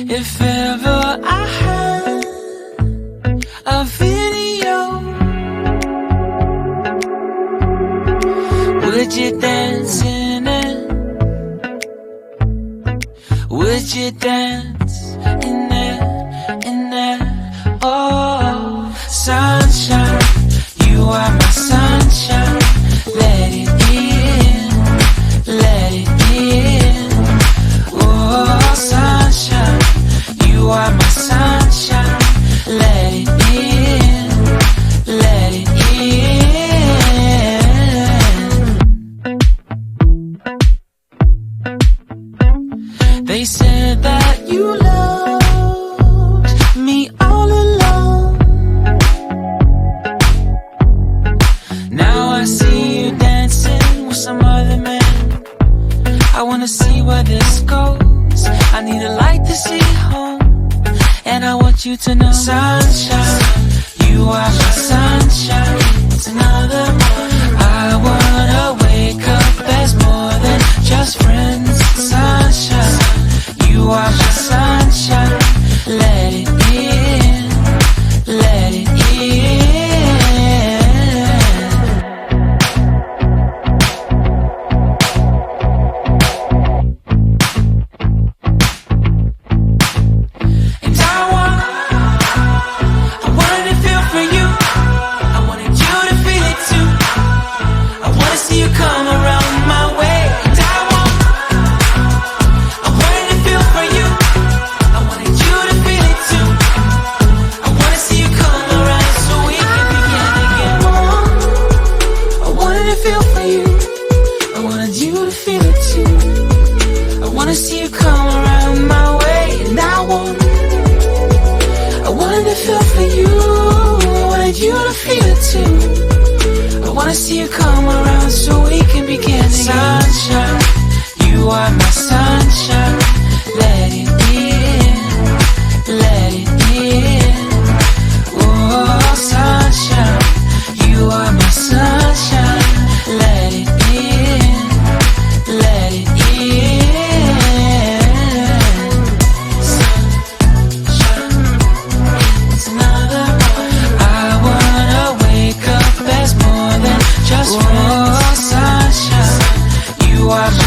If ever I had a video, would you dance in it? Would you dance in it, in it? Oh, sunshine, you are my sunshine. Let it in, let it in. Oh, sunshine, you are my sunshine. Let it in, let it in. They said that you loved me all along. Now I see you dancing with some other man. I wanna see where this goes. I need a light to see home. And I want you to know, sunshine, you are my sunshine. It's another morning. I wanna wake up as more than just friends. Sunshine, you are my sunshine. Let it in, let it in. And I wanted to feel for you. I wanted you to feel it too. I wanna see you come around my way. And I wanted to feel for you. I wanted you to feel it too. I wanna see you come around so we can begin again. I wanted to feel for you. I wanted you to feel it too. I wanna see you come around my way. And I wanted to feel for you. I wanted you to feel it too. I wanna see you come around so we can begin again. Sunshine, you are my sunshine. Let it in, let it in. Oh, sunshine, you are my sunshine. Let it in, let it in. Sunshine, it's another morning. I wanna wake up as more than just friends. Oh, sunshine, you are my